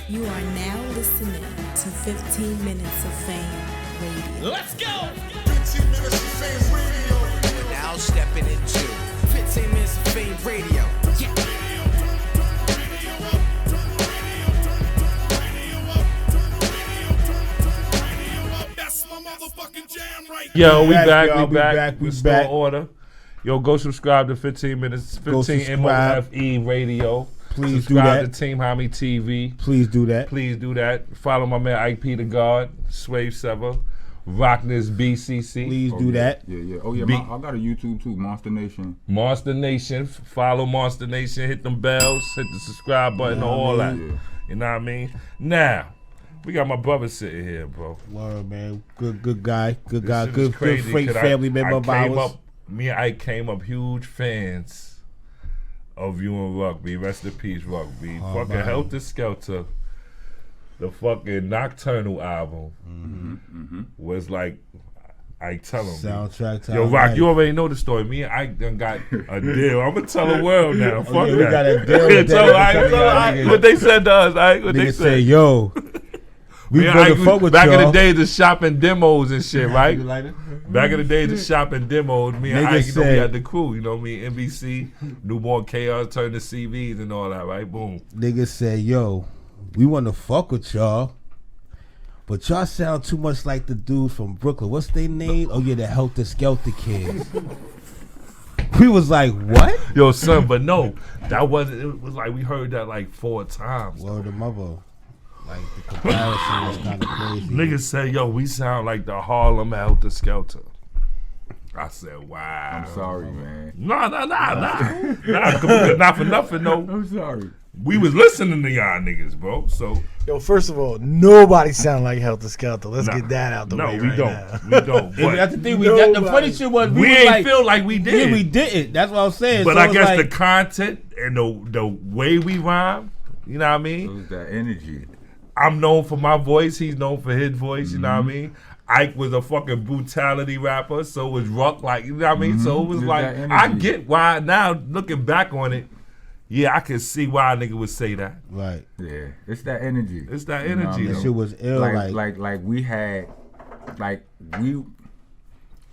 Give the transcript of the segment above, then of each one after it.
You are now listening to 15 Minutes of Fame Radio. Let's go! 15 Minutes of Fame Radio. We're now stepping into 15 Minutes of Fame Radio. Yeah. That's my motherfucking jam right Yo, we back, back. we Restore back. order. Yo, go subscribe to 15 Minutes, 15 subscribe. MOFE Radio. Please do subscribe that. to Team Homie TV. Please do that. Please do that. Follow my man Ike P. the God, Swave Sever, Rockness BCC. Please do that. Yeah. Oh, yeah, I got a YouTube too, Monster Nation. Monster Nation. Follow Monster Nation. Hit them bells. Hit the subscribe button. All that. Yeah. You know what I mean? Now, we got my brother sitting here, bro. Word, man. Good guy. Good This guy. shit is Good crazy, freight 'cause family member of ours. Me and Ike came up huge fans of you and Rugby. Rest in peace, Rugby. Oh, Fucking man. Heltah Skeltah. The fucking Nocturnal album was like, I tell him. Soundtrack to Yo, our Rock, life. you already know the story. Me and Ike done got a deal. I'm going to tell the world now. Fuck yeah, we that. got a deal with Tell that. Ike, tell Ike what they said to us, Ike. What they Niggas said. say, yo, we Me and gonna Ike, fuck with back y'all. in the days of shopping demos and shit, right? You like it? Back in the days of shopping demos, me and Niggas Ike, you know, we said- had the crew, you know me, NBC, Newborn Chaos, turn to CVs and all that, right? Boom. Niggas say, yo, we want to fuck with y'all, but y'all sound too much like the dude from Brooklyn. What's their name? Oh, yeah, the Heltah Skeltah kids. We was like, what? Yo, son, but no, that wasn't, it was like we heard that like 4 times. Word of mother. Like, the comparison was kind of crazy. Niggas say, yo, we sound like the Harlem Heltah Skeltah. I said, wow. I'm sorry, man. Nah. Not for nothing, no. I'm sorry. We was listening to y'all niggas, bro. So Yo, first of all, nobody sound like Heltah Skeltah. Let's Nah. get that out the no, way we right don't. now. We don't. And that's But the thing. The funny Nobody. shit was, we was ain't like, feel like we did. yeah, we didn't. That's what I'm saying. But So I it's guess like, the content and the way we rhyme, you know what I It mean? was that energy. I'm known for my voice. He's known for his voice. You know what I Mm-hmm. mean? Ike was a fucking brutality rapper. So was Ruck. Like, you know what I mean? So it was There's like, that I energy. get why now looking back on it. Yeah, I can see why a nigga would say that. right. Yeah, it's that energy. It's that You know what energy. I That though. shit was ill. like we had,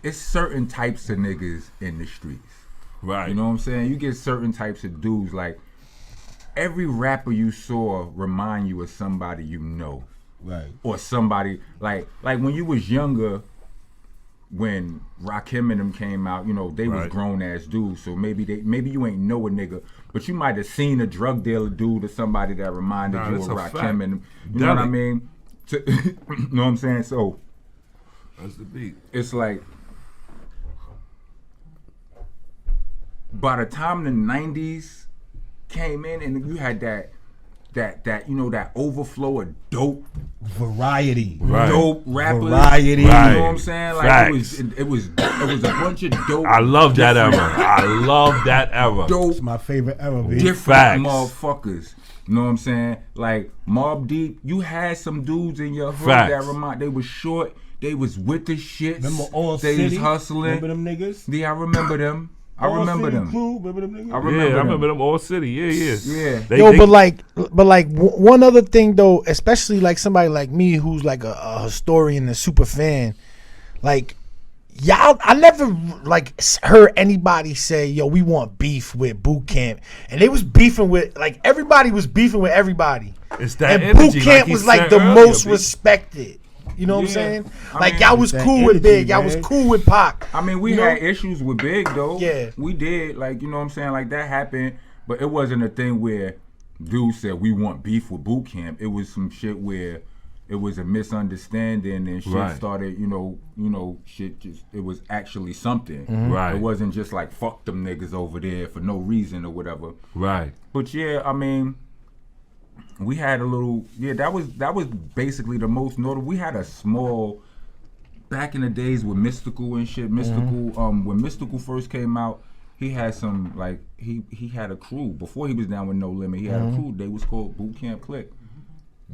it's certain types of niggas in the streets. Right. You know what I'm saying? You get certain types of dudes. Like every rapper you saw remind you of somebody you know, right. or somebody like when you was younger. When Rakim and them came out, you know they was Right. grown ass dudes. So maybe you ain't know a nigga, but you might have seen a drug dealer dude or somebody that reminded Nah, you that's of a Rakim fact. and them. You know what I Deli. mean? You know what I'm saying? So That's the beat. it's like by the time the '90s came in and you had that you know that overflow of dope Variety. Right. dope rappers. Variety. You Right. know what I'm saying? Like Facts. it was a bunch of dope. I love that era. different- I love that era. Dope It's my favorite ever, B. different Facts. motherfuckers. You know what I'm saying? Like Mobb Deep, you had some dudes in your hood Facts. that remind. They was short. They was with the shits. Remember All they City? was hustling. Remember them niggas? Yeah, I remember them. I All remember City them. Crew? Remember them niggas? I remember Yeah, I them. remember them All City. Yeah. Yeah. They- But one other thing though, especially like somebody like me who's like a historian and super fan, like y'all, I never like heard anybody say, "Yo, we want beef with Boot Camp," and they was beefing with like everybody was beefing with everybody, It's that and energy. Boot Camp he was like said the earlier, most B. respected. You know what I'm Yeah. saying? I Like mean, y'all was that cool with energy, Big, y'all was man. cool with Pac. I mean, we You know? had issues with Big though. Yeah. We did. Like, you know what I'm saying? Like that happened, but it wasn't a thing where dudes said we want beef with Boot Camp. It was some shit where it was a misunderstanding and shit Right. started, you know, shit just it was actually something. Right. It wasn't just like fuck them niggas over there for no reason or whatever. Right. But yeah, I mean, we had a little that was basically the most notable. We had a small back in the days with Mystical and shit. Mystical, when Mystical first came out, he had some like he had a crew before he was down with No Limit. He had a crew. They was called Boot Camp Click.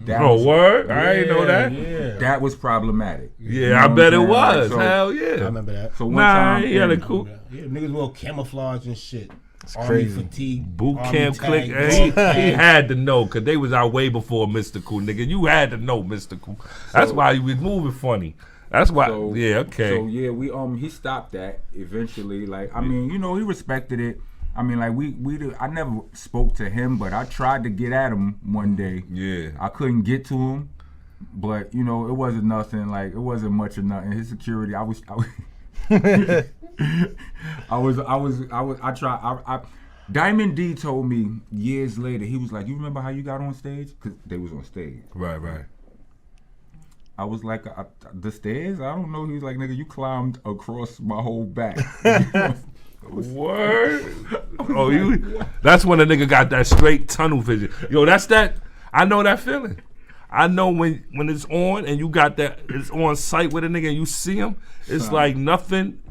That Oh, was- word? I ain't know that. Yeah. That was problematic. Yeah, You know I what bet it I'm saying? Like, was. so- Hell I yeah. remember that. So one Nah, time, he had a and- cool. Yeah, niggas will camouflage and shit. Army crazy. fatigue. Boot Army camp tag, click. He had to know because they was out way before Mystical, nigga. You had to know Mystical. That's why he was moving funny. That's why. So, yeah, okay. So yeah, he stopped that eventually. Like I mean, you know, he respected it. I mean, like I never spoke to him, but I tried to get at him one day. Yeah. I couldn't get to him, but you know, it wasn't nothing. Like it wasn't much of nothing. His security, I tried. Diamond D told me years later. He was like, "You remember how you got on stage? Because they was on stage." Right. I was like, "The stairs? I don't know." He was like, "Nigga, you climbed across my whole back." Word. Oh, that's when a nigga got that straight tunnel vision. Yo, that's that. I know that feeling. I know when it's on and you got that, it's on sight with a nigga and you see him. It's like nothing.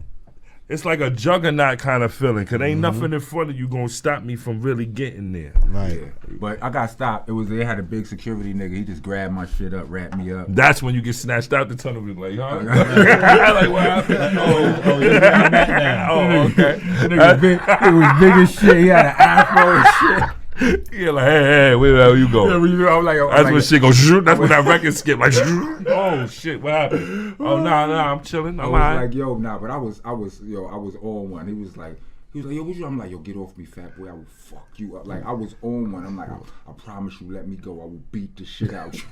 It's like a juggernaut kind of feeling. Cause ain't nothing in front of you gonna stop me from really getting there. Right. Yeah. But I got stopped. They had a big security nigga. He just grabbed my shit up, wrapped me up. That's when you get snatched out the tunnel. Like, huh? Like, what happened? Oh, okay. It was big as shit. He had an afro and shit. Yeah, like, hey, where the hell you go? I'm like, that's when shit goes shoot. That's when that record skip like shoot. Oh shit, what happened? Oh nah, I'm chilling. I'm alright. Like, yo, nah, but I was on one. He was like, yo, what you? I'm like, yo, get off me, fat boy. I will fuck you up. Like, I was on one. I'm like, I promise you, let me go. I will beat the shit out you.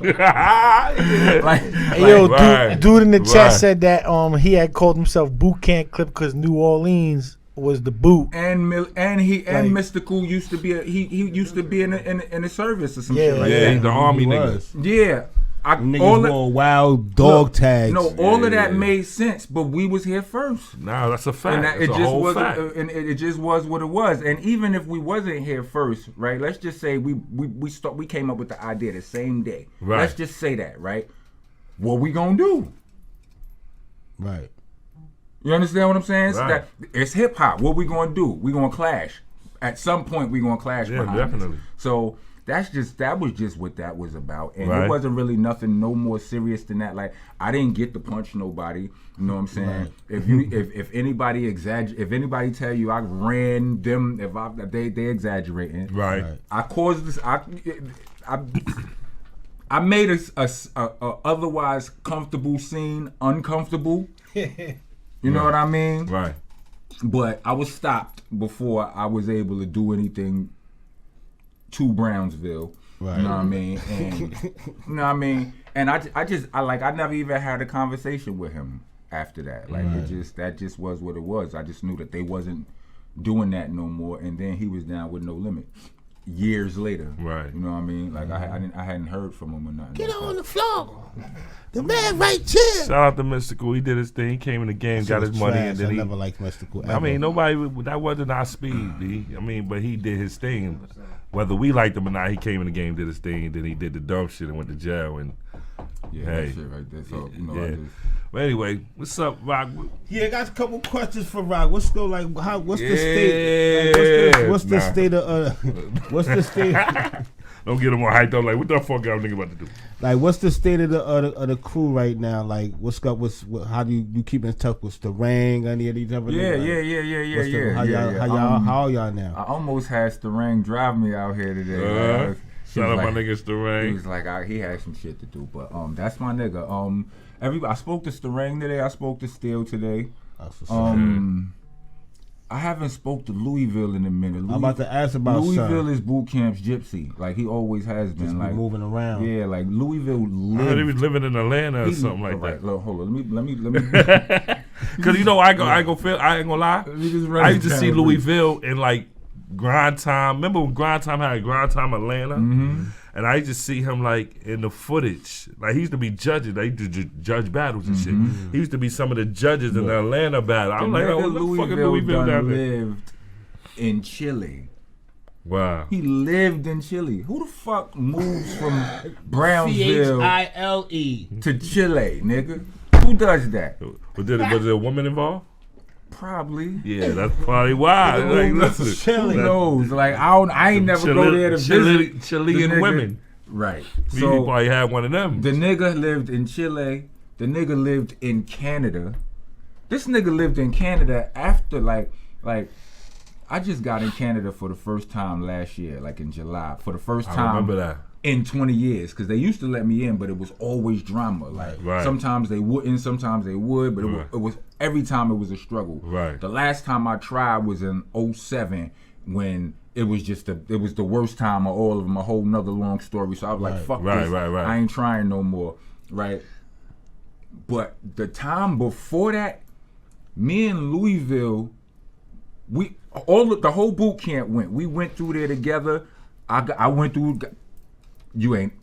Dude in the chat said that he had called himself Boot Camp Clip because New Orleans was the boot, and Mystical used to be he used to be in the service or some shit like that. Yeah, he's the army nigga. Yeah, niggas wore wild dog tags. No, all of that made sense, but we was here first. Nah, that's a fact. And it just was what it was. And even if we wasn't here first, right? Let's just say we came up with the idea the same day. Right. Let's just say that, right? What we gonna do? Right. You understand what I'm saying? Right. It's hip hop. What we gonna do? We gonna clash. At some point, we gonna clash. Yeah, behind definitely. This. So that was just what that was about, and right. It wasn't really nothing, no more serious than that. Like I didn't get to punch nobody. You know what I'm saying? Right. If anybody if anybody tell you I ran them, they exaggerating. Right. I caused this. I made a otherwise comfortable scene uncomfortable. You know what I mean? Right. But I was stopped before I was able to do anything to Brownsville. Right. You know what I mean? And you know what I mean? And I never even had a conversation with him after that. Like that just was what it was. I just knew that they wasn't doing that no more, and then he was down with No Limit. Years later, right? You know what I mean? Like I hadn't heard from him or nothing. Get on the floor, the man right here. Shout out to Mystical. He did his thing. He came in the game, got his money, and then I never liked Mystical. Ever. I mean, nobody. That wasn't our speed, B. I mean, but he did his thing. Whether we liked him or not, he came in the game, did his thing, and then he did the dumb shit and went to jail. And that shit right there. So But anyway, what's up, Rock? Yeah, I got a couple questions for Rock. What's the What's the state? Like, what's the state of? What's the state? Don't get him all hyped up. Like, what the fuck y'all nigga about to do? Like, what's the state of the crew right now? Like, what's up? How do you keep in touch with Starang? Any of these other? How are y'all now? I almost had Starang drive me out here today. Shout out my nigga Starang. He was like, he had some shit to do, but that's my nigga. I spoke to Starang today. I spoke to Steel today. I haven't spoke to Louisville in a minute. I'm about to ask about Louisville is boot camp's gypsy. Like he always has been. Just like moving around. Yeah, like Louisville lived. I heard he was living in Atlanta or something like that. Look, hold on, let me. Cause you know I ain't gonna lie. I used to see Louisville in like Grind Time. Remember when Grind Time had Grind Time Atlanta? Mm-hmm. And I used to see him like in the footage. Like he used to be judging. They used to judge battles and shit. He used to be some of the judges in the Atlanta battle. I'm like, what the fuck is Louisville down there? Lived in Chile. Wow. He lived in Chile. Who the fuck moves from Brownsville Chile to Chile, nigga? Who does that? Was there a woman involved? Probably. Yeah, that's probably why. Like, listen, who knows? Like I ain't never go there to visit Chilean women. Right. So you probably had one of them. The nigga lived in Chile. The nigga lived in Canada. This nigga lived in Canada after like I just got in Canada for the first time last year, like in July, for the first time. I remember that. In 20 years, because they used to let me in, but it was always drama. Like sometimes they wouldn't, sometimes they would, but it was every time it was a struggle. Right. The last time I tried was in 07 when it was just it was the worst time of all of them, a whole nother long story. So I was like, fuck this. I ain't trying no more. Right. But the time before that, me and Louisville, the whole boot camp went. We went through there together. I went through. You ain't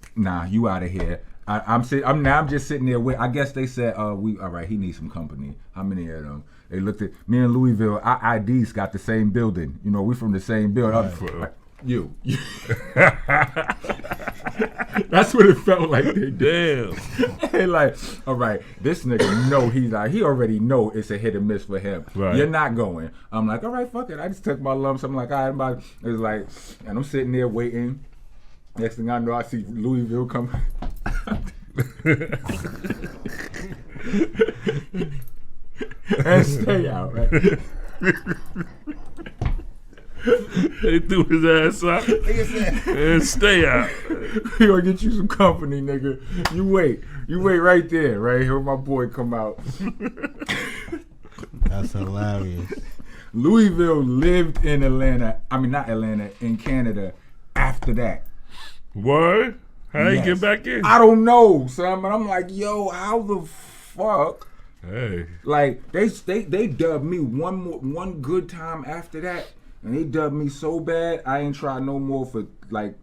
you out of here. I'm just sitting there with. I guess they said, all right, he needs some company. How many of them? They looked at me and Louisville. Our IDs got the same building. You know, we from the same building. Right. You. That's what it felt like. Damn. They like, all right, this nigga know he already know it's a hit or miss for him. Right. You're not going. I'm like, all right, fuck it. I just took my lumps. I'm like, all right, it's like, and I'm sitting there waiting. Next thing I know, I see Louisville come. And stay out, right? They threw his ass out and stay out. We gonna get you some company, nigga. You wait right there, right? Here my boy come out. That's hilarious. Louisville lived in Atlanta. I mean, not Atlanta, in Canada after that. What? How you get back in? I don't know, son. But I'm like, yo, how the fuck? Hey. Like they dubbed me one good time after that, and they dubbed me so bad I ain't tried no more for like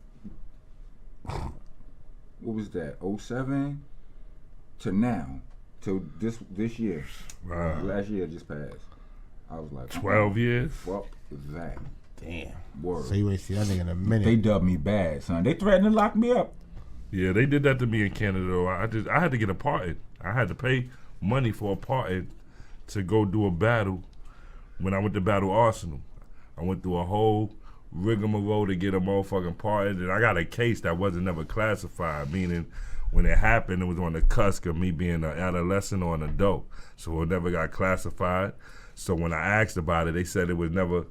what was that? 07 to now, to this year. Wow. Last year just passed. I was like 12 years. Fuck that. Damn. Word. So you ain't see that nigga in a minute. They dubbed me bad, son. They threatened to lock me up. Yeah, they did that to me in Canada. Though I had to get a pardon. I had to pay money for a pardon to go do a battle when I went to battle Arsenal. I went through a whole rigmarole to get a motherfucking pardon, and I got a case that wasn't never classified, meaning when it happened, it was on the cusp of me being an adolescent or an adult, so it never got classified. So when I asked about it, they said it was never.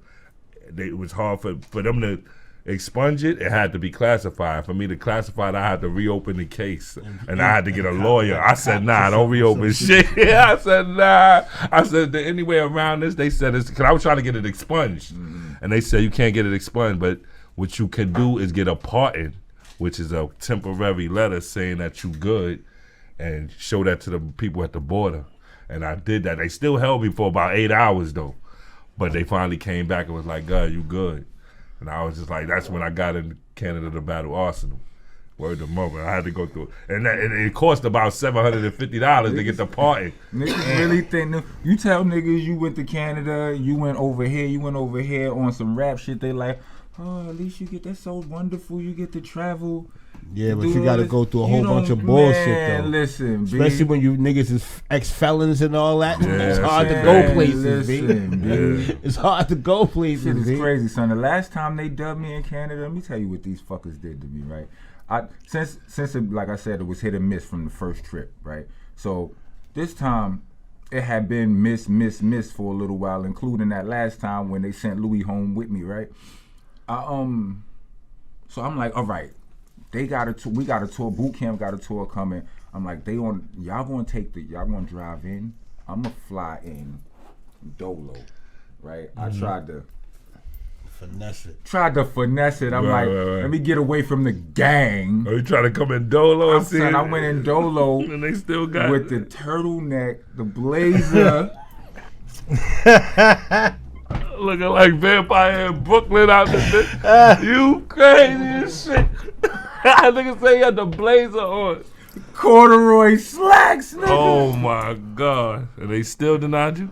It was hard for them to expunge it. It had to be classified. For me to classify it, I had to reopen the case, and I had to get a lawyer. I said, nah, don't reopen shit. I said, nah. I said, any way around this? They said, because I was trying to get it expunged, and they said you can't get it expunged, but what you can do is get a pardon, which is a temporary letter saying that you good, and show that to the people at the border. And I did that. They still held me for about 8 hours though. But they finally came back and was like, God, you good. And I was just like, that's when I got in Canada to battle Arsenal. Word to mother. I had to go through it. And it cost about $750 to get the party. Niggas really think, you tell niggas you went to Canada, you went over here on some rap shit, they like, oh, at least you get, that's so wonderful, you get to travel. Yeah, but you got to go through a whole bunch of bullshit, though. Listen, especially when you niggas is ex-felons and all that. Yeah, it's hard to go places, B. It's hard to go places, shit is crazy, son. The last time they dubbed me in Canada, let me tell you what these fuckers did to me, right? Since it, like I said, it was hit and miss from the first trip, right? So this time, it had been miss for a little while, including that last time when they sent Louis home with me, right? So I'm like, all right. We got a tour, boot camp got a tour coming. I'm like, y'all gonna drive in, I'm gonna fly in Dolo, right? I tried to finesse it. I'm like, let me get away from the gang. Oh, you trying to come in Dolo? I went in Dolo and they still got with the turtleneck, the blazer. Looking like Vampire in Brooklyn out there. You crazy as shit. Nigga say he had the blazer on. Corduroy slacks, nigga. Oh my God. And they still denied you?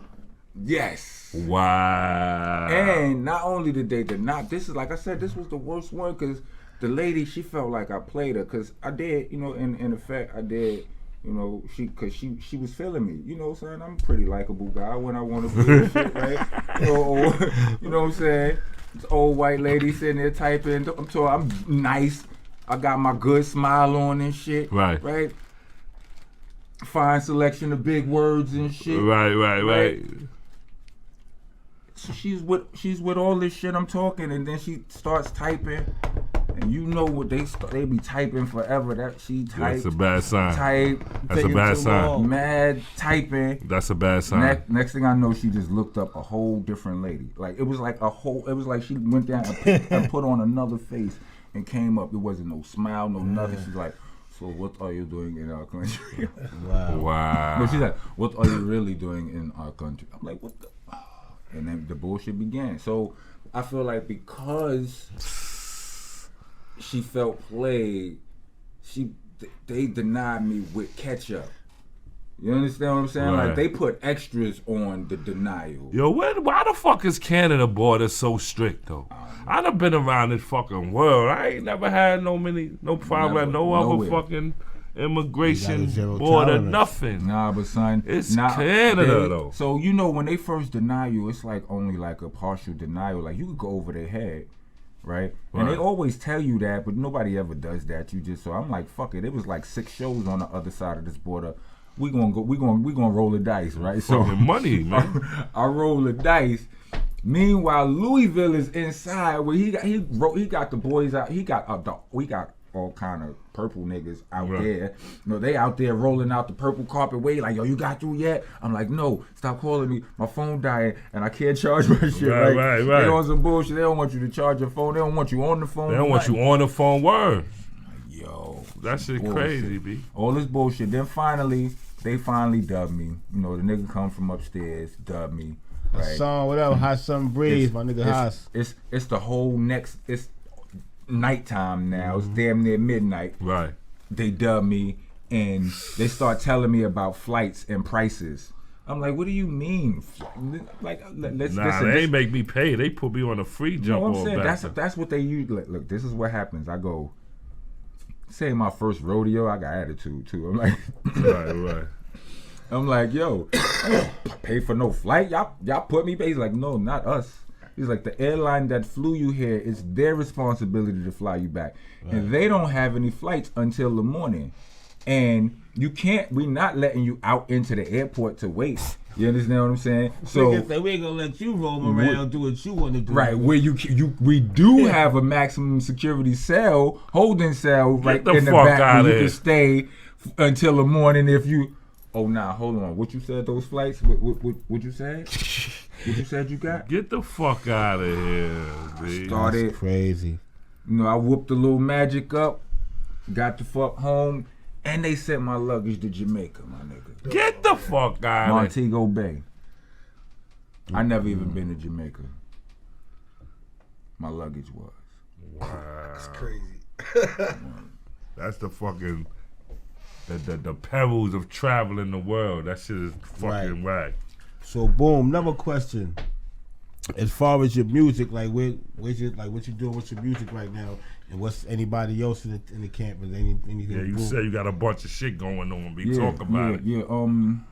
Yes. Wow. And not only did they deny, this is, like I said, this was the worst one because the lady, she felt like I played her because I did, in effect, I did. Because she was feeling me. You know what I'm saying? I'm a pretty likable guy when I want to be and shit, right? You know what I'm saying? This old white lady sitting there typing. I'm nice. I got my good smile on and shit. Right? Fine selection of big words and shit. Right. So she's with all this shit I'm talking, and then she starts typing, and you know what they be typing forever. That she types. That's a bad sign. Type. That's a bad sign. Mad typing. That's a bad sign. Next thing I know, she just looked up a whole different lady. Like it was like she went down and put on another face and came up. It wasn't no smile, no nothing. She's like, so what are you doing in our country? Wow. No, she's like, what are you really doing in our country? I'm like, what the? And then the bullshit began. So I feel like because she felt played, they denied me with ketchup. You understand what I'm saying? Right. Like they put extras on the denial. Yo, why the fuck is Canada border so strict though? I done been around this fucking world. I ain't never had no problem at no other nowhere. fucking immigration zero border, tolerance. nothing. Nah, but son, It's Canada, though. So you know when they first deny you, it's like only like a partial denial. Like you could go over their head, right? And they always tell you that, but nobody ever does that. So I'm like, fuck it. It was like 6 shows on the other side of this border. We gonna roll the dice, right? So Fucking money, man. I roll the dice. Meanwhile, Louisville is inside where he got the boys out. We got all kind of purple niggas out there. You know, they out there rolling out the purple carpet way like, yo, you got through yet? I'm like, no, stop calling me. My phone dying and I can't charge my shit. Right. They on some bullshit. They don't want you to charge your phone. They don't want you on the phone. They don't want you on the phone. Word. Yo, That shit bullshit. crazy, B. All this bullshit. Then they finally dubbed me. You know, the nigga come from upstairs, dubbed me. Right. Song, whatever, Hot Sun Breeze, my nigga Haas. It's the whole next. It's nighttime now. It's damn near midnight. Right. They dub me and they start telling me about flights and prices. I'm like, what do you mean? Like, They ain't make me pay. They put me on a free jump. You know what I'm all saying? back. That's what they use. Look, this is what happens. I go, say my first rodeo, I got attitude too. I'm like, right. I'm like, yo, pay for no flight? Y'all put me pay? He's like, no, not us. He's like, the airline that flew you here, it's their responsibility to fly you back. Right. And they don't have any flights until the morning. And we're not letting you out into the airport to wait. You understand what I'm saying? So we ain't gonna let you roam around, do what you want to do. Right, where we do have a maximum security cell, holding cell right in the back where you can stay until the morning if you... Oh, nah, hold on. What you said, those flights? What you said? What you said you got? Get the fuck out of here, B. Started That's crazy. You know, I whooped a little magic up, got the fuck home, and they sent my luggage to Jamaica, my nigga. Get the fuck out of Montego Bay. I never even been to Jamaica. My luggage was. Wow. That's crazy. That's the fucking... The perils of traveling the world. That shit is fucking whack. So boom, another question. As far as your music, like what you doing with your music right now, and what's anybody else in the campus? Anything? Yeah, you say you got a bunch of shit going on. But talk about it. Yeah. I'm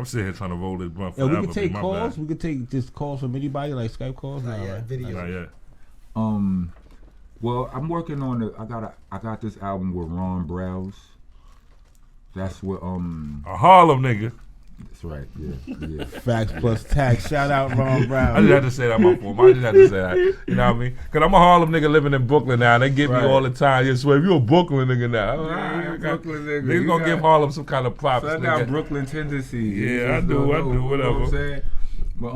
sitting here trying to roll this blunt Yeah, forever. we can take my calls. bad. We can take just calls from anybody, like Skype calls. Not yet, video. Not yet. Well, I'm working on I got this album with Ron Browse. That's what a Harlem nigga. That's right. Yeah. Facts plus tax. Shout out Ron Brown. I just had to say that, my fault. I just had to say that. You know what I mean? Because I'm a Harlem nigga living in Brooklyn now. They get me all the time. You swear, you a Brooklyn nigga now. Brooklyn nigga. Niggas gonna give Harlem some kind of props. So I got Brooklyn tendencies. Yeah, I do, whatever. You know what I'm saying? But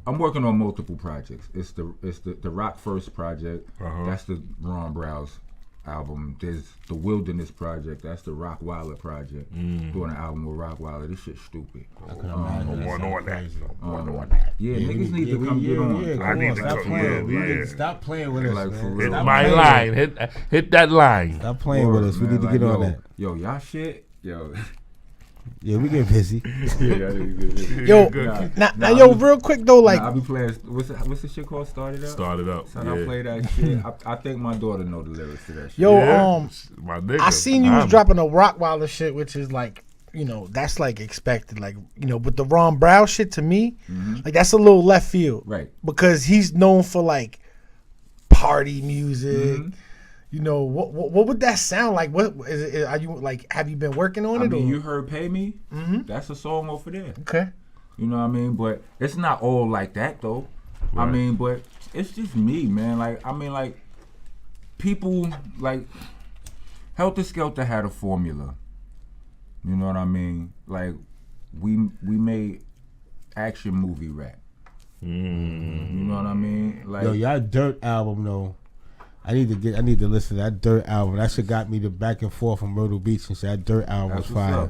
I'm working on multiple projects. It's the Rock First project. That's the Ron Browse album. There's the Wilderness project. That's the Rock Wilder project. Doing an album with Rock Wilder. This shit's stupid. I can imagine. One on that. Yeah, niggas need to come get on. I need to come. Stop playing with us, man. Hit my line. Hit that line. Stop playing with us. We need to get on that. Yo, y'all shit. Yo. Yeah, we get busy. Yo, now, real quick though, like I be playing. What's the shit called? Started Up. Started Up. So I play that shit. I think my daughter know the lyrics to that shit. Yo, my nigga, I seen you was dropping a Rockwilder shit, which is like, you know, that's like expected, like, you know, but the Ron Brown shit to me, like that's a little left field, right? Because he's known for like party music. You know, what would that sound like? What is it? Are you like? Have you been working on it? I mean, you heard "Pay Me"? That's a song over there. Okay. You know what I mean? But it's not all like that though. Right. I mean, but it's just me, man. Like, I mean, like, people, like, Heltah Skeltah had a formula. You know what I mean? Like, we made action movie rap. You know what I mean? Like, Yo, y'all Dirt album though. I need to listen to that Dirt album. That shit got me the back and forth from Myrtle Beach and shit. That Dirt album was that's what's fire.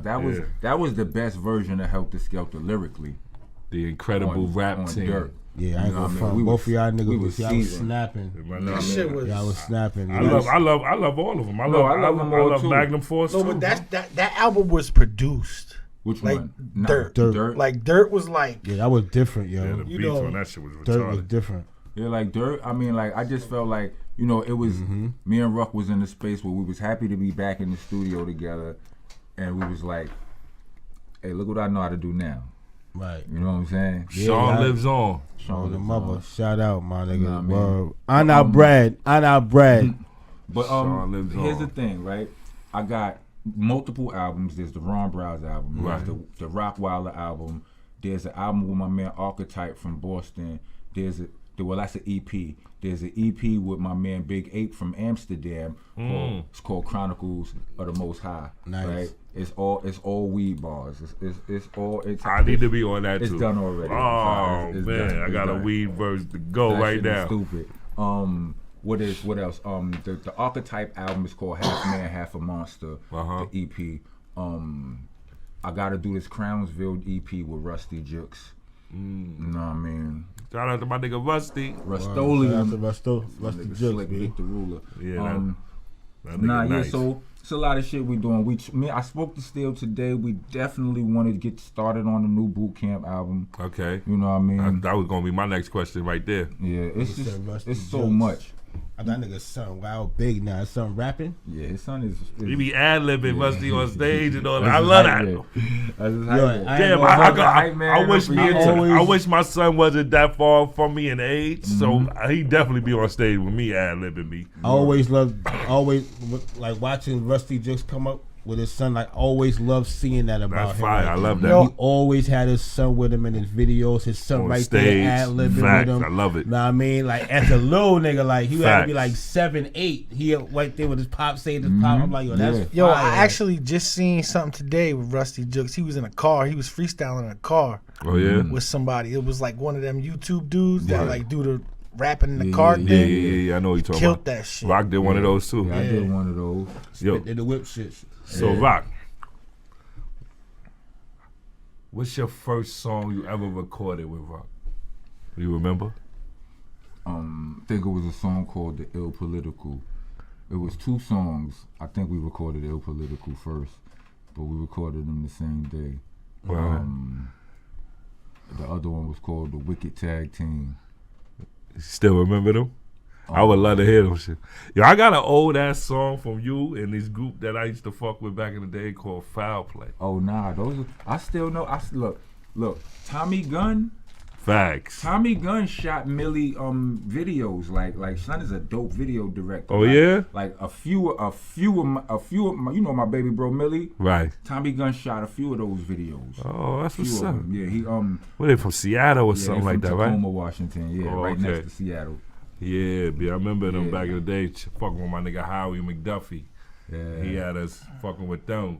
up. That was the best version of Heltah Skeltah lyrically. The incredible rap on team. Dirt. Yeah, I ain't gonna front. We Both of y'all niggas we was y'all was snapping. That shit was. Y'all was snapping. I love all of them. I love them all too. Magnum Force No, too. but that album was produced. Which Like one? Dirt. Like Dirt was like. Yeah, that was different, yo. Yeah, the You beats know, on that shit was Dirt was retarded. different. Yeah, like Dirt. I mean, like, I just felt like, you know, it was me and Ruck was in the space where we was happy to be back in the studio together, and we was like, "Hey, look what I know how to do now." Right. You know what I'm saying? Sean lives on. Oh, the mother. Shout out, my nigga. Nah, man. Word. I'm not bread. But Sean lives here's on. the thing, right? I got multiple albums. There's the Ron Browse album. Right. There's the Rockwilder album. There's an album with my man Archetype from Boston. That's an EP. There's an EP with my man Big Ape from Amsterdam. It's called Chronicles of the Most High. Nice. Right? It's all weed bars. It's all. I need to be on that It's too. done already. Oh It's man, done. I It's got a done. weed verse to go That right shit is now. Stupid. What else? The Archetype album is called Half Man, Half a Monster. Uh-huh. The EP. I gotta do this Crownsville EP with Rusty Jukes. You know what I mean? Shout out to my nigga Rusty. Rustolium. Rusty Nigga Jukes, Slick B. Vic the Ruler. Yeah, that nigga Nah, yeah. nice. So it's a lot of shit we doing. I spoke to Steel today. We definitely want to get started on the new Boot Camp album. Okay. You know what I mean? That was gonna be my next question right there. Yeah, it's said just Rusty it's so Jukes. much. That nigga's son wild big now. His son rapping. Yeah, his son is. He be ad-libbing Rusty on stage and all that. That's I his love hype that. man. That's his Yo, hype man. I- Damn, hype man I wish up me for and you. I wish my son wasn't that far from me in age, so Mm-hmm. he definitely be on stage with me ad-libbing me. I always like watching Rusty Jukes come up with his son. Like always loved seeing that about That's him. fire. Like, I love that. Yo, he always had his son with him in his videos. His son On right stage. there ad libbing with Facts. him. I love it. Know what I mean? Like as a little nigga, like he had to be Facts. like 7, 8. He right there with his pop saying his pop. I'm like, yo, that's Yo, fire. I actually just seen something today with Rusty Jukes. He was in a car. He was freestyling in a car Oh yeah. with somebody. It was like one of them YouTube dudes that Right. like do the rapping in the Yeah, car yeah, thing. Yeah. I know what you're talking Killed about. that shit. Rock did one of those too. Yeah, I did one of those. Yo, Did the whip shit. so Rock, what's your first song you ever recorded with Rock? You remember? I think it was a song called The Ill Political. It was 2 songs. I think we recorded Ill Political first, but we recorded them the same day. Wow. The other one was called The Wicked Tag Team. Still remember them? I would love to hear them shit. Yo, I got an old ass song from you and this group that I used to fuck with back in the day called Foul Play. Oh nah, those I still know. Look, Tommy Gunn shot Millie videos. Like son is a dope video director. Oh, Like- yeah? Like a few of my, you know my baby bro Millie. Right. Tommy Gunn shot a few of those videos. Oh, that's Few what's of up. them. Yeah, he What, they from Seattle or yeah, something they like from that, right? Tacoma, Washington. Yeah, Oh, right okay. next to Seattle. Yeah, I remember them Yeah. back in the day fucking with my nigga Howie McDuffie. Yeah. He had us fucking with them.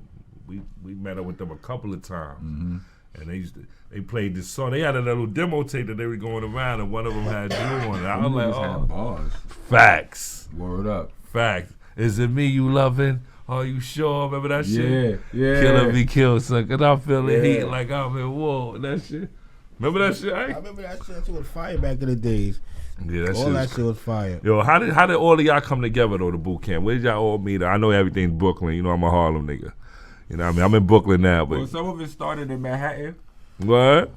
We met up with them a couple of times. Mm-hmm. And they played this song. They had a little demo tape that they were going around, and one of them had you on it. I was Them like, niggas had oh, bars. facts. Word up. Facts. Is it me you loving? Are you sure? Remember that shit? Yeah. Killer be killed, son. Cause I'm feeling Yeah. heat like I'm in war. That shit. Remember that shit? I Ike? remember that shit was fire back in the days. Yeah, that All shit. that was shit was fire. Yo, how did all of y'all come together though? The boot camp. Where did y'all all meet? I know everything's Brooklyn. You know I'm a Harlem nigga. You know what I mean? I'm in Brooklyn now, Well, but some of it started in Manhattan. what?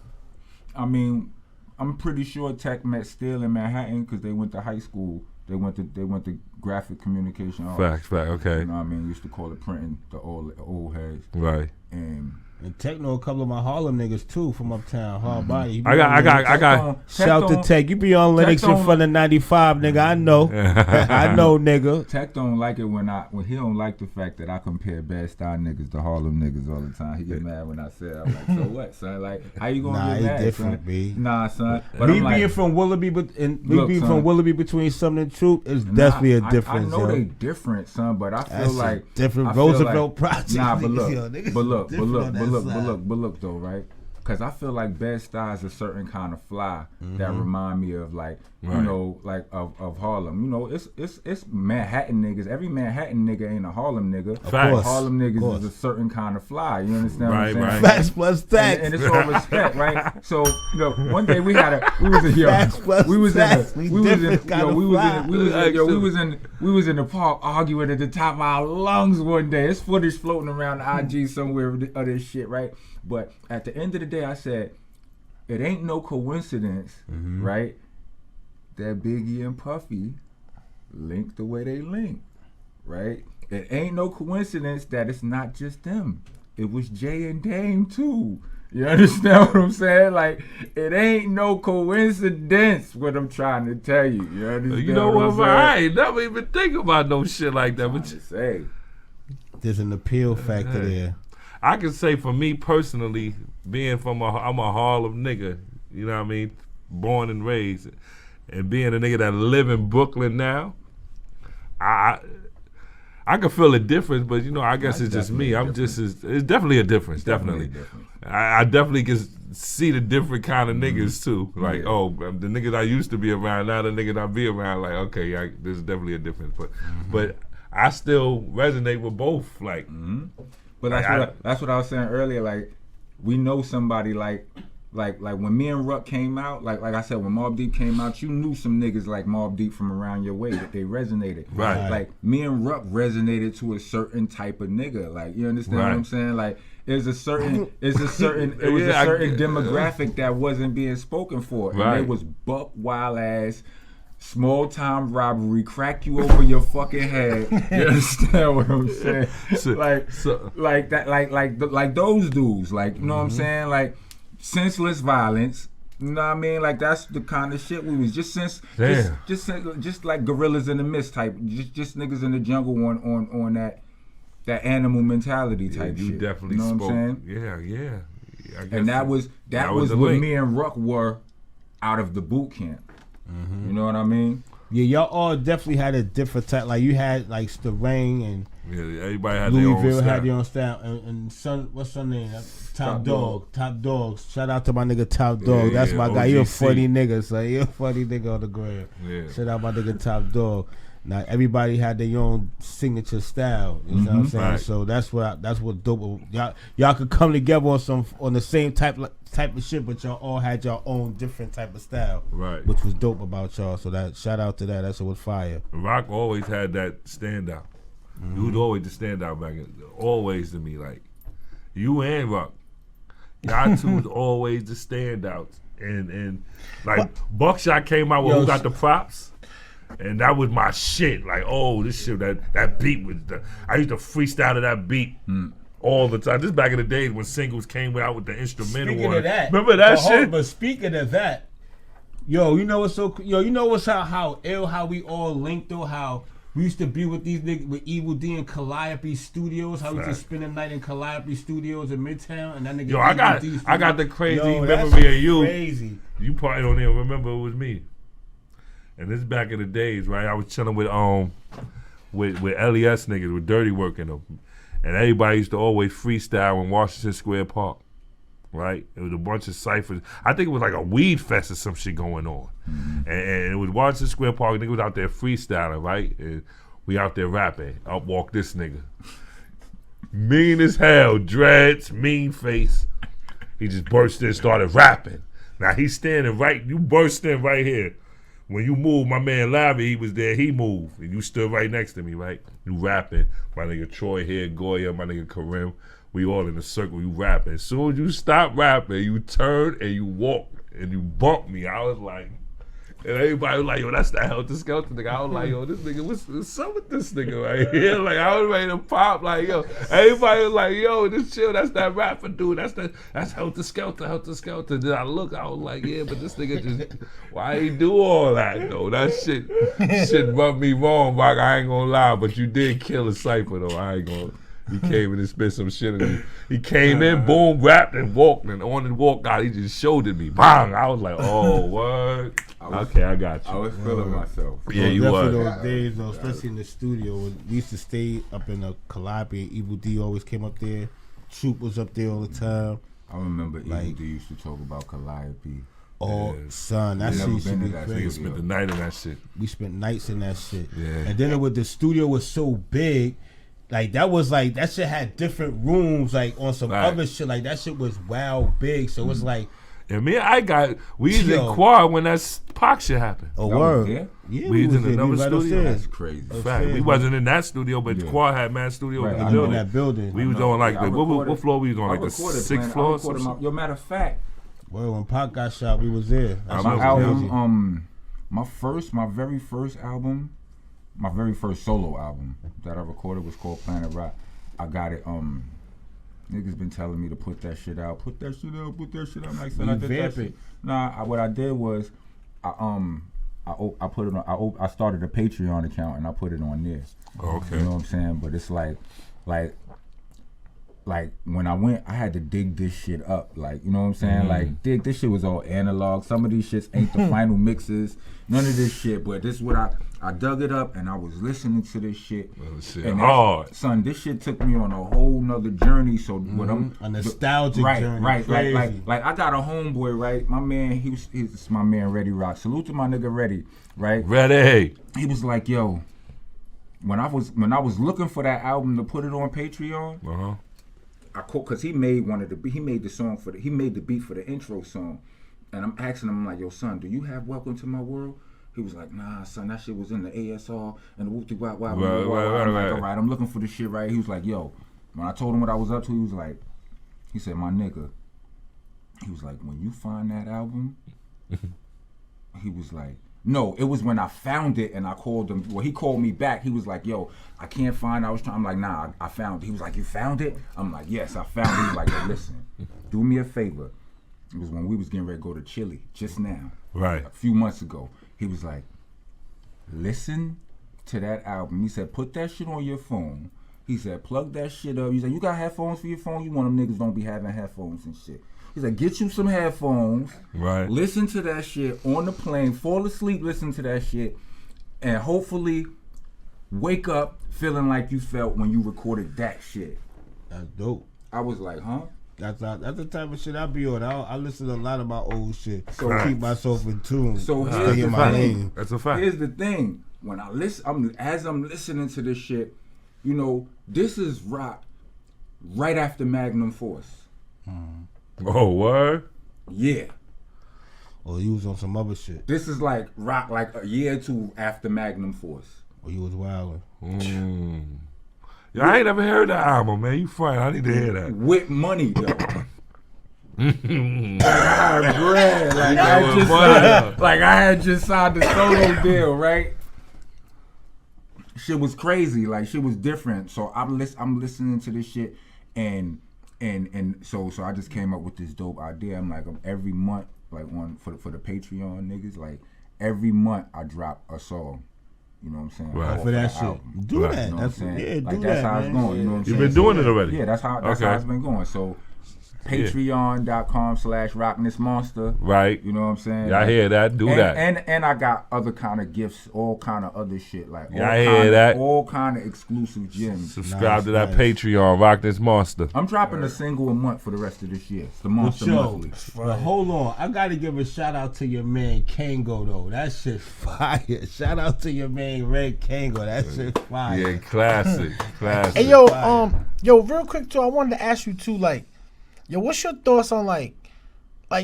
I mean, I'm pretty sure Tech met Steele in Manhattan because they went to high school. They went to graphic communication arts. Facts. Okay. You know what I mean? Used to call it printing, the old heads. Right. And And Tech know a couple of my Harlem niggas too from uptown, hard body. He be I on Linux. got. Shout to Tech. You be on Linux in front of 95, nigga. I know. I know, nigga. Tech don't like it when he don't like the fact that I compare Bed-Stuy niggas to Harlem niggas all the time. He get mad when I say that. I'm like, so what, son? Like, how you gonna get mad, different, son? B. Nah, son. But Me I'm being like, from Willoughby, from Willoughby between Sumner and Troop is definitely a difference. I know yo. they different, son, but I feel That's like a different I feel Roosevelt like, project. Nah, but look, yo, niggas but look, different on that side. look though, right? Because I feel like Bed-Stuy is a certain kind of fly that remind me of like you know like of Harlem. You know, it's Manhattan niggas. Every Manhattan nigga ain't a Harlem nigga. Facts. Harlem niggas is a certain kind of fly. You understand what I'm saying? Right. Facts plus tax. And it's all respect, right? So, you know, one day we was in the park arguing at the top of our lungs one day. It's footage floating around the IG somewhere of this shit, right? But at the end of the day, I said, it ain't no coincidence, right, that Biggie and Puffy linked the way they linked, right? It ain't no coincidence that it's not just them. It was Jay and Dame too. You understand what I'm saying? Like, it ain't no coincidence what I'm trying to tell you. You understand? You know what? I'm I ain't never even think about no shit like that. But say, There's an appeal factor there. I can say for me personally, being I'm a Harlem nigga, you know what I mean, born and raised, and being a nigga that live in Brooklyn now, I can feel a difference, but you know, I guess it's just me. It's definitely a difference, definitely. I definitely can see the different kind of niggas too. Like, oh, the niggas I used to be around, now the niggas I be around, like, okay, there's definitely a difference. But I still resonate with both, like. But that's what I was saying earlier. Like, we know somebody like when me and Ruck came out. Like I said, when Mobb Deep came out, you knew some niggas like Mobb Deep from around your way that they resonated. Right. Like me and Ruck resonated to a certain type of nigga. Like, you understand what I'm saying? Like, it was a certain demographic that wasn't being spoken for, and it was buck wild ass. Small time robbery, crack you over your fucking head. You understand what I'm saying? Like those dudes. Like, you know what I'm saying? Like, senseless violence. You know what I mean? Like, that's the kind of shit we was just like gorillas in the mist type. Just niggas in the jungle on that animal mentality type shit. You definitely you know spoke. What I'm saying? Yeah. I guess And that was what me and Ruck were out of the boot camp. You know what I mean? Yeah, y'all all definitely had a different type. Like, you had like Sterang and everybody had their own Louisville style. had their own style. And son, what's her name? Top Dog. Shout out to my nigga Top Dog. That's my guy. He a funny nigga, so he a funny nigga on the gram. Yeah. Shout out my nigga Top Dog. Now everybody had their own signature style. You know what I'm saying? Right. So that's what dope. Y'all could come together on the same type of shit, but y'all all had your own different type of style. Right. Which was dope about y'all. So that shout out to that. That shit was fire. Rock always had that standout. You was always the standout back in, always to me. Like, you and Rock, y'all two was always the standouts. And like, Buckshot came out with Who Got the Props? And that was my shit. Like, oh, this shit, that beat was I used to freestyle to that beat all the time. This back in the days when singles came out with the instrumental. Speaking of that, remember that shit? But speaking of that, you know what's how ill how we all linked though, how we used to be with these niggas with Evil D in Calliope Studios, how we used to spend the night in Calliope Studios in Midtown, and that nigga. Yo, I got the crazy memory of you. Crazy. You probably don't even remember it was me. And this back in the days, right? I was chilling with LES niggas with Dirty Work in them, and everybody used to always freestyle in Washington Square Park, right? It was a bunch of ciphers. I think it was like a weed fest or some shit going on, and it was Washington Square Park. Niggas was out there freestyling, right? And we out there rapping. Up walk this nigga, mean as hell, dreads, mean face. He just burst in and started rapping. Now he's standing right. You burst in right here. When you moved, my man Lavi, he was there, he moved. And you stood right next to me, right? You rapping. My nigga Troy here, Goya, my nigga Karim. We all in a circle, you rapping. As soon as you stop rapping, you turn and you walk and you bump me. I was like, And everybody was like, yo, that's that Heltah Skeltah nigga. I was like, yo, this nigga, what's up with this nigga right here? Like, I was ready to pop. Like, yo, everybody was like, yo, this chill, that's that rapper dude. That's Heltah Skeltah. Then I look, I was like, yeah, but this nigga just, why he do all that though? That shit rubbed me wrong, Rock. I ain't gonna lie, but you did kill a cypher though. I ain't gonna. He came in and spit some shit in me. He came in, boom, rapped and walked, and on the walk out, he just showed it me. Bang! I was like, oh, what? Okay, I got you. I was feeling myself. Yeah, you definitely was. those days, though, especially in the studio. When we used to stay up in the Calliope. Evil D always came up there. Troop was up there all the time. I remember Like- Evil D used to talk about Calliope. Oh, son, that I shit never used to been be to that crazy. studio. Spent the night in that shit. We spent nights in that shit. Yeah. And then the studio was so big, like that shit had different rooms, like on some Right. other shit. Like that shit was wild big. So it was like, And me, we was in Yo. quad when that Pac shit happened. oh Y'all word. was there? Yeah, We was in there. another right studio? upstairs. That's crazy. Fact, we wasn't in that studio, but Yeah. Quad had mad studios Right, in I the know building. that building. We was I know. on like I the recorded- what floor we was on, I like the recorded sixth playing- floor I or recorded something. Yo, matter of fact, Well, when Pac got shot, we was there. That I shit my was remember. album, crazy. my very first album, my very first solo album that I recorded was called Planet Rock. I got it. Niggas been telling me to put that shit out. Put that shit out. I'm like, son, I did that Revamp shit. it. Nah, what I did was, I put it on. I started a Patreon account and I put it on there. Okay. You know what I'm saying? But it's like when I went, I had to dig this shit up. Like, you know what I'm saying? Like, this shit was all analog. Some of these shits ain't the final mixes. None of this shit. But this is what I dug it up and I was listening to this shit. Oh, shit. And Hard. son, this shit took me on a whole nother journey. So what I'm A nostalgic journey. Right. Crazy. Like I got a homeboy, right? My man, he's my man Reddy Rock. Salute to my nigga Reddy, right? Ready. He was like, yo, when I was looking for that album to put it on Patreon, I called because he made the beat for the intro song, and I'm asking him, I'm like, yo son, do you have Welcome to My World? He was like, nah son, that shit was in the ASR and the whoop de wop wop. I'm like, all right, I'm looking for the shit right. He was like, yo, when I told him what I was up to, he said, my nigga, he was like, when you find that album, he was like, no, it was when I found it and I called him. Well, he called me back. He was like, yo, I can't find it. I'm like, nah, I found it. He was like, you found it? I'm like, yes, I found it. He was like, yo, listen, do me a favor. It was when we was getting ready to go to Chile just now. Right. A few months ago. He was like, listen to that album. He said, put that shit on your phone. He said, plug that shit up. He said, you got headphones for your phone? You want them niggas don't be having headphones and shit. He's like, get you some headphones. Right. Listen to that shit on the plane. Fall asleep, listen to that shit. And hopefully wake up feeling like you felt when you recorded that shit. That's dope. I was like, huh? That's the type of shit I be on. I listen to a lot of my old shit. So- To keep myself in tune. So Stay here's in the my thing. lane. That's a fact. Here's the thing. When I listen, as I'm listening to this shit, you know, this is rock right after Magnum Force. Oh, word? Yeah. Or you was on some other shit. This is like rock like a year or two after Magnum Force. Or you was wildin'. Yeah, I ain't never heard that album, man. You fine. I need to hear that. With money, though. Like I had bread. Like I had just signed the solo deal, right? Shit was crazy. Like shit was different. So I'm listening to this shit, and so I just came up with this dope idea. I'm like, every month, like for the Patreon niggas, like every month I drop a song. You know what I'm saying? Right. Off For that the shit. album. Do Right. that. You know what I'm saying? Yeah, Like do that's that, how man. it's going. You know what I'm saying? You've been doing it already. Yeah, that's how it's been going. So Patreon.com/rocknessmonster. Right. You know what I'm saying? Y'all hear that? Do that. And I got other kind of gifts, all kind of other shit, like Y'all hear that? all kind of exclusive gems. Subscribe to that Nice. Patreon. Rock this monster. I'm dropping a single a month for the rest of this year. It's the Monster Yo, Monthly. but hold on. I gotta give a shout out to your man Kango though. That shit fire. Shout out to your man Red Kango. That shit fire. Yeah, classic. Classic. Hey yo, real quick too, I wanted to ask you too, like, yo, what's your thoughts on like,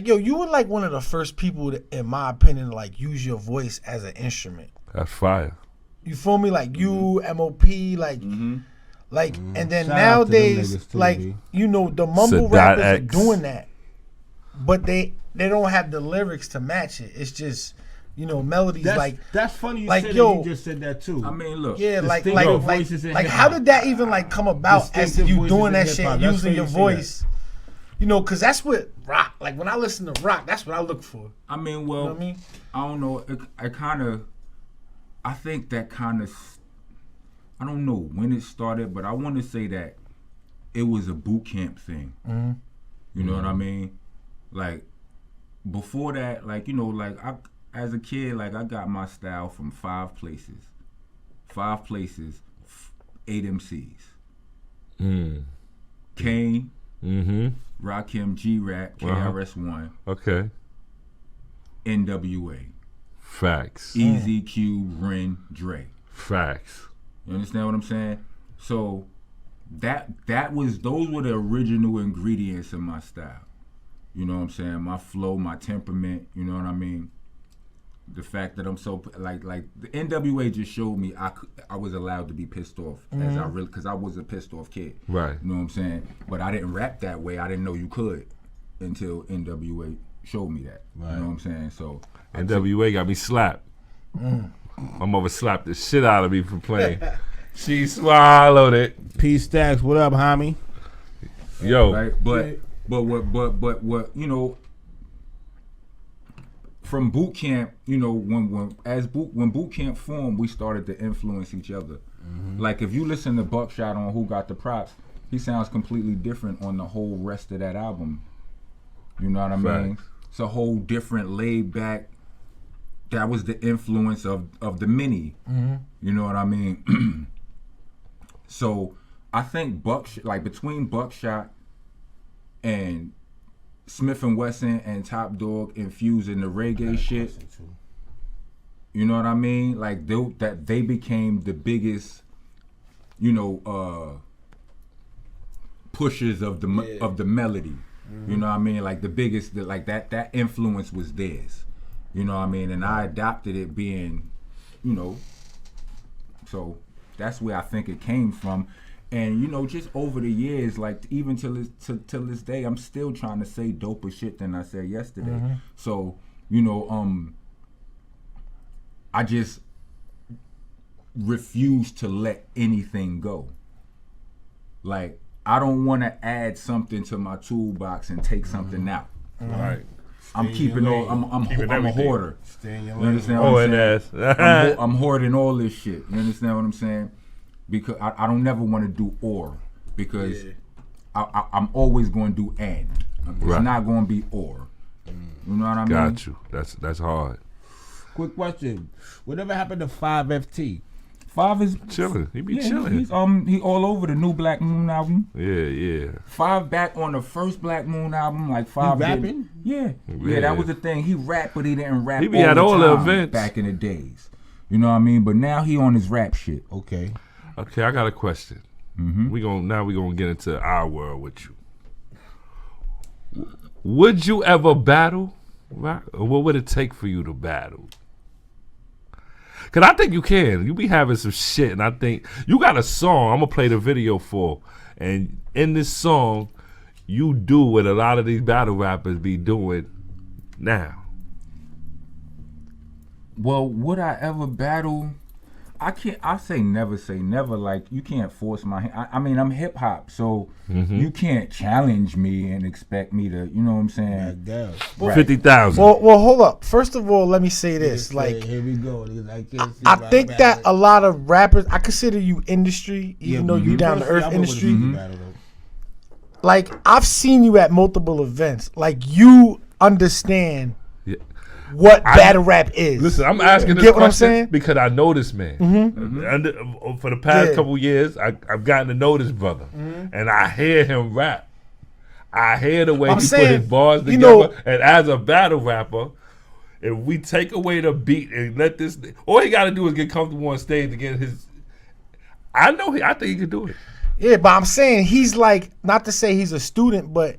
yo, you were like one of the first people, that, in my opinion, to like use your voice as an instrument. That's fire. You feel me? Like you, MOP, like, like, and then Shout out to them nowadays, niggas too, like, B. you know, the mumble Sadat rappers are X. doing that, but they don't have the lyrics to match it. It's just melodies that's funny. You like, said yo, that. You just said that too. I mean, look. yeah, Distinctive voices in like hip-hop. how did that even come about as Distinctive you voices doing in that hip-hop. shit, That's using crazy your to say voice? Because that's what rock. Like when I listen to rock, that's what I look for. I mean, well, You know what I mean? I don't know. I think that kind of, I don't know when it started, but I want to say that it was a boot camp thing. Mm-hmm. You know what I mean? Like before that, like I as a kid, like I got my style from 5 places, 8 MCs. Kane, Rakim, G-Rap, KRS-One, Okay. NWA, Facts. Easy, Q, Ren, Dre. Facts. You understand what I'm saying? So those were the original ingredients of my style. You know what I'm saying? My flow, my temperament, you know what I mean? The fact that I'm so like the NWA just showed me I was allowed to be pissed off because I was a pissed off kid. Right. You know what I'm saying? But I didn't rap that way. I didn't know you could until NWA showed me that. Right. You know what I'm saying? So NWA got me slapped. My mother slapped the shit out of me for playing. She swallowed it. P Stacks, what up, homie? Yo. right? But what from boot camp, when boot camp formed, we started to influence each other. Like if you listen to Buckshot on Who Got the Props, he sounds completely different on the whole rest of that album. You know what I mean? Facts. It's a whole different laid back. That was the influence of the Mini. You know what I mean? So I think between Buckshot and Smith and Wesson and Top Dog infusing the reggae shit. You know what I mean? Like they became the biggest, pushers of the melody. You know what I mean? Like the biggest, that influence was theirs. You know what I mean? And I adopted it being, so that's where I think it came from. And just over the years, like even till this day, I'm still trying to say doper shit than I said yesterday. So I just refuse to let anything go. Like I don't want to add something to my toolbox and take something out. Right. I'm keeping all. I'm a hoarder. Stay in your You understand what I'm saying? ass. I'm hoarding all this shit. You understand what I'm saying? Because I don't never want to do or, because I'm always going to do and. It's Right. not going to be or. You know what I mean? Got you. That's hard. Quick question. Whatever happened to 5FT? 5 is Chilling. He be yeah, chilling. He's he all over the new Black Moon album. Yeah. 5 back on the first Black Moon album, like 5. He rapping? Yeah, Yeah. that was the thing. He rapped, but he didn't rap. He be at all the time events. back in the days. You know what I mean? But now he on his rap shit. Okay. Okay, I got a question. We gonna get into our world with you. Would you ever battle? Right? Or what would it take for you to battle? Cause I think you can. You be having some shit, and I think you got a song. I'm gonna play the video for, and in this song, you do what a lot of these battle rappers be doing now. Well, would I ever battle? I can't. I say never. Like you can't force my hand. I mean, I'm hip hop, so you can't challenge me and expect me to. You know what I'm saying? Damn. Right. 50,000. Well, hold up. First of all, let me say this. Like, Here we go. I think that a lot of rappers, I consider you industry, even though you down to earth industry. Like, I've seen you at multiple events. Like, you understand Yeah. what battle rap is. Listen, I'm asking this Get what I'm question saying? because I know this man. For the past couple years, I've gotten to know this brother, and I hear him rap. I hear the way I'm he saying, put his bars you together. know- And as a battle rapper, if we take away the beat and let this, all he got to do is get comfortable on stage to get his. I think he can do it. Yeah, but I'm saying he's like, not to say he's a student, but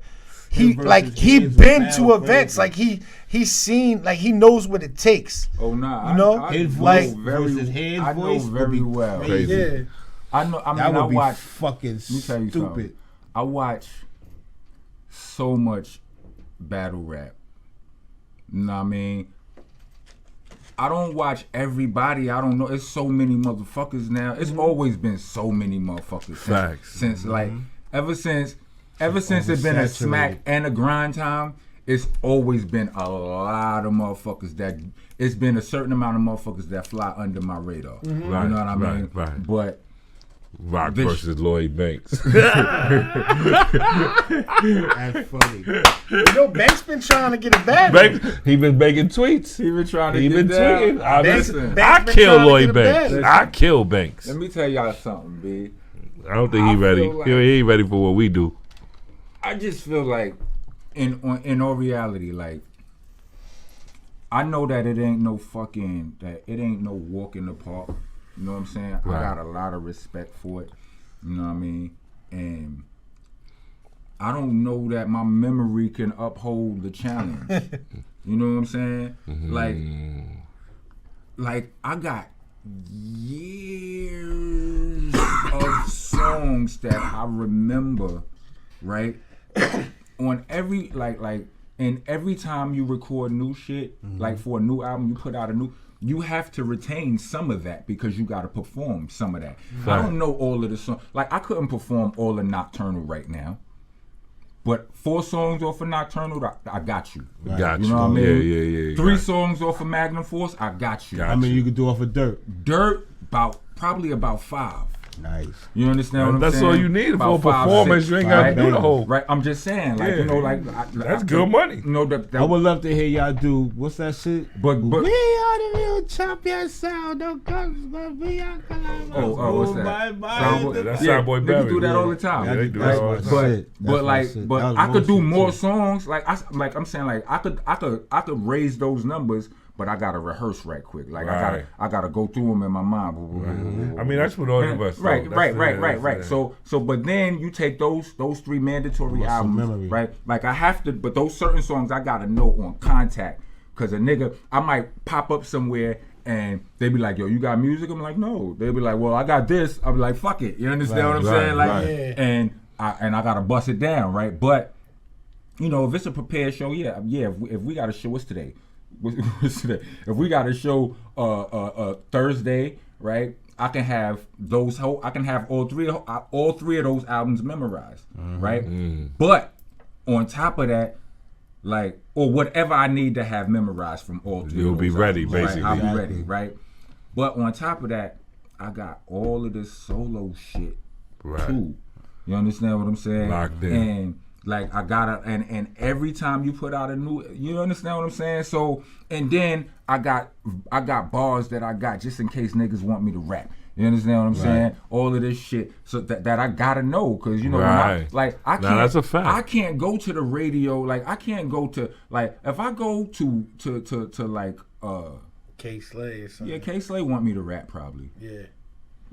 he Him versus like he Hayes been was to battle events. crazy. Like he's seen, like he knows what it takes. Oh nah, You know? I His know voice very, versus his I know voice would very be well. crazy. Yeah. I know. I mean, That I would be watch. fucking Let me tell you stupid. something. I watch so much battle rap. You know what I mean? I don't watch everybody. I don't know. It's so many motherfuckers now. It's always been so many motherfuckers. Facts. Since like ever since it's been a smack and a grind time. It's always been a lot of motherfuckers that. It's been a certain amount of motherfuckers that fly under my radar. Right, you know what I mean? Right. But Rock versus Lloyd Banks. That's funny. Banks been trying to get it back. Banks, he been making tweets. he been trying to He get been down. tweeting. I Banks kill been trying to Lloyd get it Banks. back. I kill Banks. Let me tell y'all something, B. I don't think he I ready. feel like- He ain't ready for what we do. I just feel like, in all reality, like, I know that it ain't no walk in the park. You know what I'm saying? Right. I got a lot of respect for it. You know what I mean? And I don't know that my memory can uphold the challenge. You know what I'm saying? Like I got years of songs that I remember, right? On every and every time you record new shit, like for a new album, you put out you have to retain some of that because you got to perform some of that. I don't know all of the songs. Like I couldn't perform all of Nocturnal right now, but 4 songs off of Nocturnal, I got you. Got You know what I mean? Yeah. 3 songs off of Magnum Force, I got you. I mean, you could do off of Dirt. Dirt, probably about 5. Nice. You understand what I'm That's saying? all you need About for a 5, performance. 6, You ain't got to right? do the whole. Right, I'm just saying, like, Yeah. you know, like That's good money. You know, that I would love to hear y'all do what's that shit? But We are the real champion sound. Don't come, but we are what's that? Soundboy. That's yeah, Soundboy niggas Barry. do that all the time. Yeah, they do Right? that all the time. But I could do more songs. songs. Like I'm saying, like I could raise those numbers, but I gotta rehearse right quick. Like Right. I gotta go through them in my mind. I mean, that's what all of us. Right. That's So, but then you take those 3 mandatory Muscle albums, memory. right? Like I have to, but those certain songs I gotta know on contact, cause a nigga, I might pop up somewhere and they be like, "Yo, you got music?" I'm like, "No." They be like, "Well, I got this." I'm like, "Fuck it." You understand what I'm saying? Like, right. and I gotta bust it down, right? But you know, if it's a prepared show, yeah. If we got a show, what's today? What's today? If we got a show Thursday, right? I can have all three of those albums memorized, right? But on top of that, like, or whatever I need to have memorized from all 3 You'll of those be ready, albums, right? basically. I'll be ready, right? But on top of that, I got all of this solo shit Right. too. You understand what I'm saying? Locked in. And like I gotta, and every time you put out a new, you understand what I'm saying? So, and then I got bars that I got just in case niggas want me to rap. You understand what I'm saying? All of this shit, so that I gotta know, cause you know, Right. I can't. Now, that's a fact. I can't go to the radio. Like I can't go to if I go to like K Slay or something. yeah, K Slay want me to rap probably. Yeah.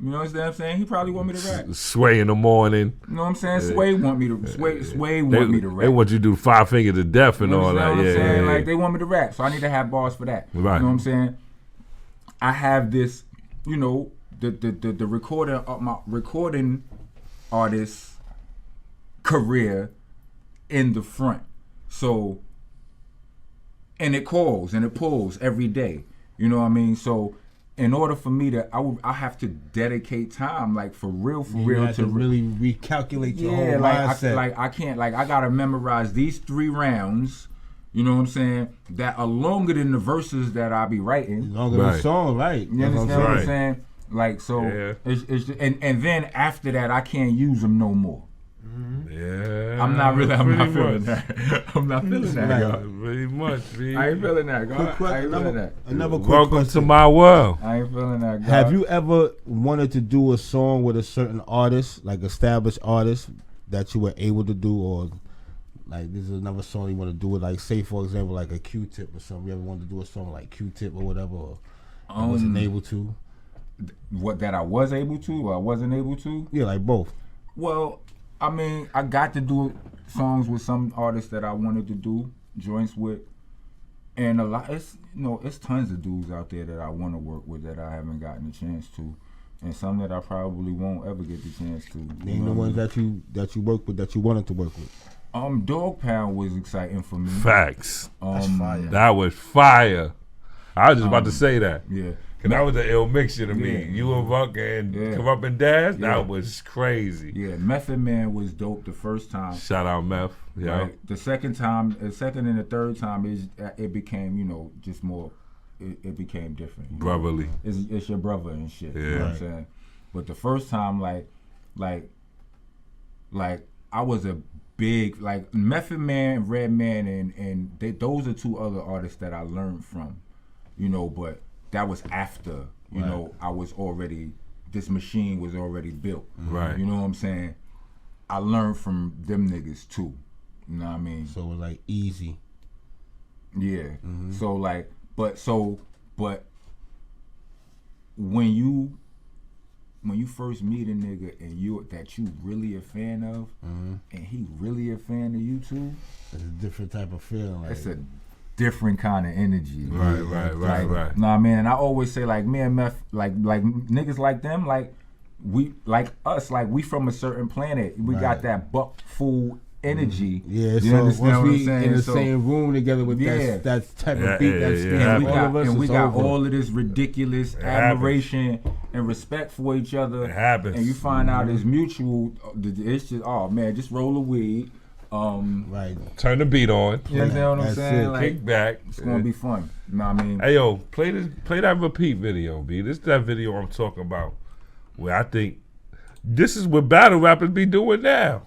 You know what I'm saying? He probably want me to rap. Sway in the morning. You know what I'm saying? Sway want me to Sway want me to rap. They want you to do 5 Fingers to Death and You all understand that. what I'm saying? Yeah. Like they want me to rap, so I need to have bars for that. Right. You know what I'm saying? I have this, you know, the recording of my recording artist career in the front. So, and it calls and it pulls every day. You know what I mean? So, in order for me to, I have to dedicate time, like for real, You have to really recalculate your whole mindset. I can't, I gotta memorize these 3 rounds. You know what I'm saying? That are longer than the verses that I be writing. Longer than Right. the song, right? You understand what I'm Right. saying? Like so, Yeah. it's and then after that, I can't use them no more. Yeah. I'm not feeling Pretty that. I'm not feeling that, Right. y'all. Pretty much, B. I ain't feeling that, God. I ain't feeling that. Another quick Welcome question. to my world. I ain't feeling that, God. Have you ever wanted to do a song with a certain artist, like established artist, that you were able to do, or like this is another song you want to do with, like say for example, like a Q-Tip or something? You ever wanted to do a song like Q-Tip or whatever, or wasn't able to? What that I was able to or I wasn't able to? Yeah, like both. Well, I mean, I got to do songs with some artists that I wanted to do joints with, and a lot. It's it's tons of dudes out there that I want to work with that I haven't gotten a chance to, and some that I probably won't ever get the chance to. Name the ones that you work with that you wanted to work with. Dog Pound was exciting for me. Facts. That's fire. That was fire. I was just about to say that. Yeah. Cause that was an ill mixture to me. Yeah. You and Buck and Yeah. Corrupt and Daz, Yeah. that was crazy. Yeah, Method Man was dope the first time. Shout out Meth. Yeah. Right? The second and the third time it became, you know, just more. It became different. You know? Brotherly. It's your brother and shit. Yeah. You know what I'm saying? But the first time, like I was a big Method Man, Redman, and those are two other artists that I learned from. You know, but that was after. You know, I was already. This machine was already built. Right. You know what I'm saying? I learned from them niggas too. You know what I mean? So it was like easy. Yeah. So but when you first meet a nigga and you really a fan of, and he really a fan of you too, It's a different type of feeling. Like, it's a different kind of energy. Right. Know what I mean? And I always say like me and Meth, like niggas like them, like we like us, like we from a certain planet. We got that buck fool energy. Yeah, you so understand once what I'm we saying? in the So- same room together with Yeah. that type Yeah, of beat, yeah, that yeah. skin, And all of us, we it's got over. all of this ridiculous admiration and respect for each other. It happens. And you find out it's mutual. It's just, oh man, just roll a weed. Right. Turn the beat on. You understand what I'm That's saying? it. Like, Kick back. it's gonna be fun. You know what I mean? Hey yo, play that repeat video, B. This is that video I'm talking about. Where I think this is what battle rappers be doing now.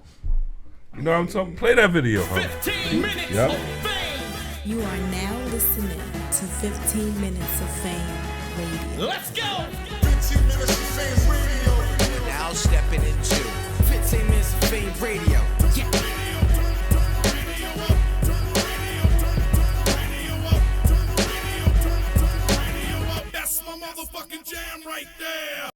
You know what I'm talking? Play that video, huh? 15 minutes Yep. of fame. You are now listening to 15 Minutes of Fame Radio. Let's go. 15 minutes of fame radio. Now stepping into 15 minutes of fame radio.